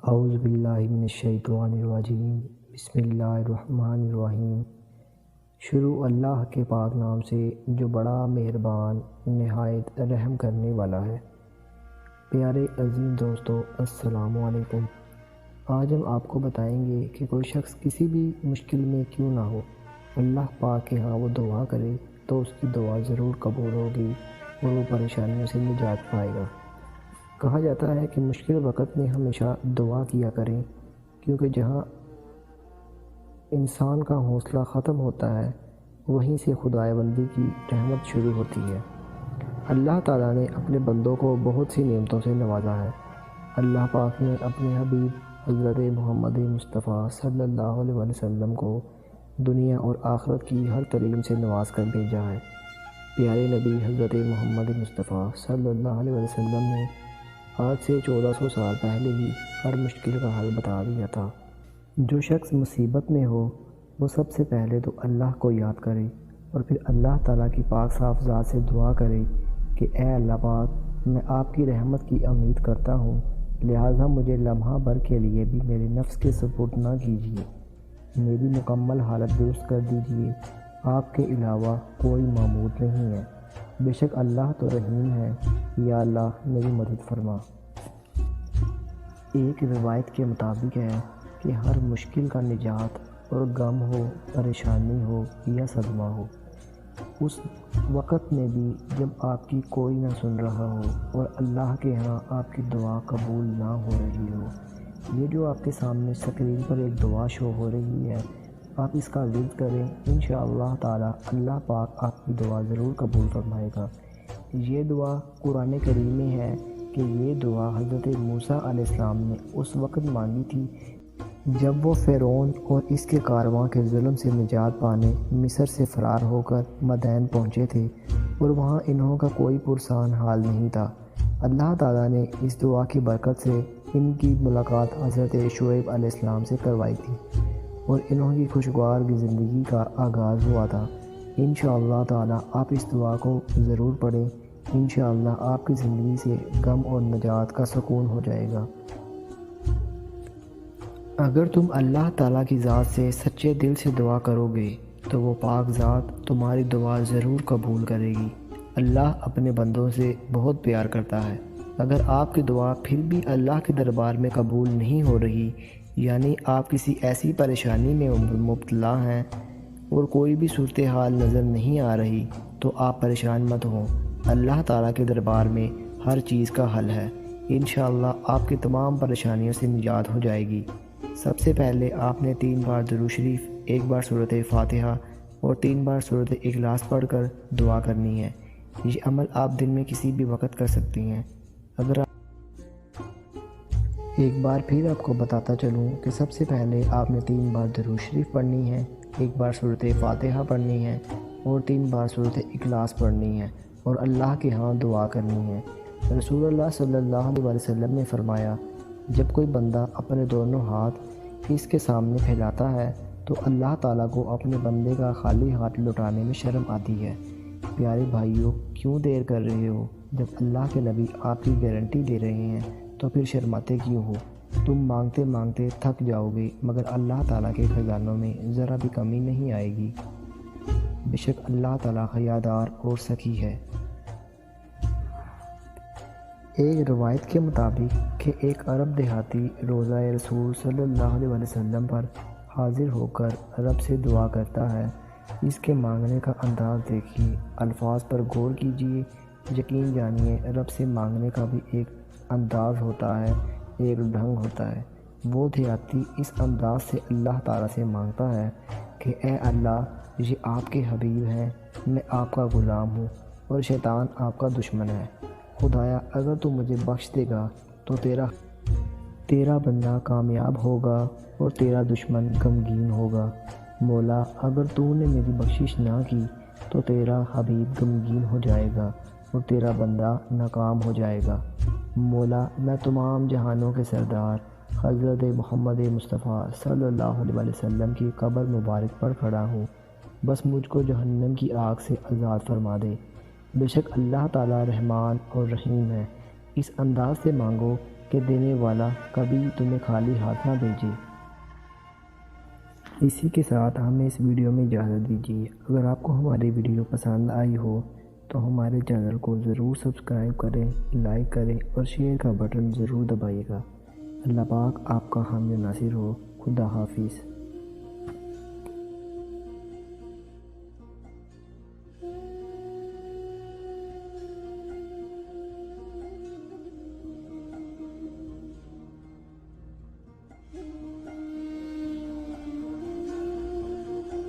اعوذ باللہ من الشیطان الرجیم بسم اللہ الرحمن الرحیم۔ شروع اللہ کے پاک نام سے جو بڑا مہربان نہایت رحم کرنے والا ہے۔ پیارے عظیم دوستو، السلام علیکم۔ آج ہم آپ کو بتائیں گے کہ کوئی شخص کسی بھی مشکل میں کیوں نہ ہو، اللہ پاک کے ہاں وہ دعا کرے تو اس کی دعا ضرور قبول ہوگی اور وہ پریشانیوں سے نجات پائے گا۔ کہا جاتا ہے کہ مشکل وقت میں ہمیشہ دعا کیا کریں، کیونکہ جہاں انسان کا حوصلہ ختم ہوتا ہے وہیں سے خدائے بندی کی رحمت شروع ہوتی ہے۔ اللہ تعالیٰ نے اپنے بندوں کو بہت سی نعمتوں سے نوازا ہے۔ اللہ پاک نے اپنے حبیب حضرت محمد مصطفیٰ صلی اللہ علیہ وسلم کو دنیا اور آخرت کی ہر تعلیم سے نواز کر بھیجا ہے۔ پیارے نبی حضرت محمد مصطفیٰ صلی اللہ علیہ وسلم نے آج سے 1400 سال پہلے ہی ہر مشکل کا حل بتا دیا تھا۔ جو شخص مصیبت میں ہو وہ سب سے پہلے تو اللہ کو یاد کرے اور پھر اللہ تعالیٰ کی پاک صاف ذات سے دعا کرے کہ اے اللہ پاک، میں آپ کی رحمت کی امید کرتا ہوں، لہٰذا مجھے لمحہ بھر کے لیے بھی میرے نفس کے سپرد نہ کیجیے، میری مکمل حالت درست کر دیجیے، آپ کے علاوہ کوئی معبود نہیں ہے، بے شک اللہ تو رحیم ہے، یا اللہ میری مدد فرما۔ ایک روایت کے مطابق ہے کہ ہر مشکل کا نجات اور غم ہو، پریشانی ہو یا صدمہ ہو، اس وقت میں بھی جب آپ کی کوئی نہ سن رہا ہو اور اللہ کے ہاں آپ کی دعا قبول نہ ہو رہی ہو، یہ جو آپ کے سامنے اسکرین پر ایک دعا شو ہو رہی ہے، آپ اس کا ورد کریں، انشاءاللہ تعالی اللہ پاک آپ کی دعا ضرور قبول فرمائے گا۔ یہ دعا قرآن کریم میں ہے کہ یہ دعا حضرت موسیٰ علیہ السلام نے اس وقت مانگی تھی جب وہ فرعون اور اس کے کارواں کے ظلم سے نجات پانے مصر سے فرار ہو کر مدین پہنچے تھے اور وہاں انہوں کا کوئی پرسان حال نہیں تھا۔ اللہ تعالیٰ نے اس دعا کی برکت سے ان کی ملاقات حضرت شعیب علیہ السلام سے کروائی تھی اور انہوں کی خوشگوار زندگی کا آغاز ہوا تھا۔ انشاءاللہ تعالیٰ آپ اس دعا کو ضرور پڑھیں، انشاءاللہ آپ کی زندگی سے غم اور نجات کا سکون ہو جائے گا۔ اگر تم اللہ تعالیٰ کی ذات سے سچے دل سے دعا کرو گے تو وہ پاک ذات تمہاری دعا ضرور قبول کرے گی۔ اللہ اپنے بندوں سے بہت پیار کرتا ہے۔ اگر آپ کی دعا پھر بھی اللہ کے دربار میں قبول نہیں ہو رہی، یعنی آپ کسی ایسی پریشانی میں مبتلا ہیں اور کوئی بھی صورتحال نظر نہیں آ رہی، تو آپ پریشان مت ہوں، اللہ تعالیٰ کے دربار میں ہر چیز کا حل ہے۔ انشاءاللہ آپ کی تمام پریشانیوں سے نجات ہو جائے گی۔ سب سے پہلے آپ نے 3 بار درود شریف، 1 بار سورۃ فاتحہ اور 3 بار سورۃ اخلاص پڑھ کر دعا کرنی ہے۔ یہ عمل آپ دن میں کسی بھی وقت کر سکتی ہیں۔ اگر ایک بار پھر آپ کو بتاتا چلوں کہ سب سے پہلے آپ نے 3 بار درود شریف پڑھنی ہے، 1 بار سورۃ فاتحہ پڑھنی ہے اور 3 بار سورۃ اخلاص پڑھنی ہے اور اللہ کے ہاں دعا کرنی ہے۔ رسول اللہ صلی اللہ علیہ وسلم نے فرمایا، جب کوئی بندہ اپنے دونوں ہاتھ اس کے سامنے پھیلاتا ہے تو اللہ تعالیٰ کو اپنے بندے کا خالی ہاتھ لوٹانے میں شرم آتی ہے۔ پیارے بھائیوں، کیوں دیر کر رہے ہو؟ جب اللہ کے نبی آپ کی گارنٹی دے رہے ہیں تو پھر شرماتے کیوں ہو؟ تم مانگتے مانگتے تھک جاؤ گے مگر اللہ تعالیٰ کے خزانوں میں ذرا بھی کمی نہیں آئے گی۔ بے شک اللہ تعالیٰ حیادار اور سخی ہے۔ ایک روایت کے مطابق کہ ایک عرب دیہاتی روضہ رسول صلی اللہ علیہ وسلم پر حاضر ہو کر رب سے دعا کرتا ہے۔ اس کے مانگنے کا انداز دیکھیے، الفاظ پر غور کیجیے، یقین جانیے رب سے مانگنے کا بھی ایک انداز ہوتا ہے، ایک ڈھنگ ہوتا ہے۔ وہ دیہاتی اس انداز سے اللہ تعالیٰ سے مانگتا ہے کہ اے اللہ، یہ آپ کے حبیب ہیں، میں آپ کا غلام ہوں اور شیطان آپ کا دشمن ہے۔ خدایا، اگر تو مجھے بخش دے گا تو تیرا بندہ کامیاب ہوگا اور تیرا دشمن غمگین ہوگا۔ مولا، اگر تو نے میری بخشش نہ کی تو تیرا حبیب غمگین ہو جائے گا اور تیرا بندہ ناکام ہو جائے گا۔ مولا، میں تمام جہانوں کے سردار حضرت محمد مصطفیٰ صلی اللہ علیہ وسلم کی قبر مبارک پر کھڑا ہوں، بس مجھ کو جہنم کی آگ سے آزاد فرما دے۔ بے شک اللہ تعالیٰ رحمان اور رحیم ہے۔ اس انداز سے مانگو کہ دینے والا کبھی تمہیں خالی ہاتھ نہ بھیجے۔ اسی کے ساتھ ہمیں اس ویڈیو میں اجازت دیجیے۔ اگر آپ کو ہماری ویڈیو پسند آئی ہو تو ہمارے چینل کو ضرور سبسکرائب کریں، لائک کریں اور شیئر کا بٹن ضرور دبائیے گا۔ اللہ پاک آپ کا حامی و ناصر ہو۔ خدا حافظ۔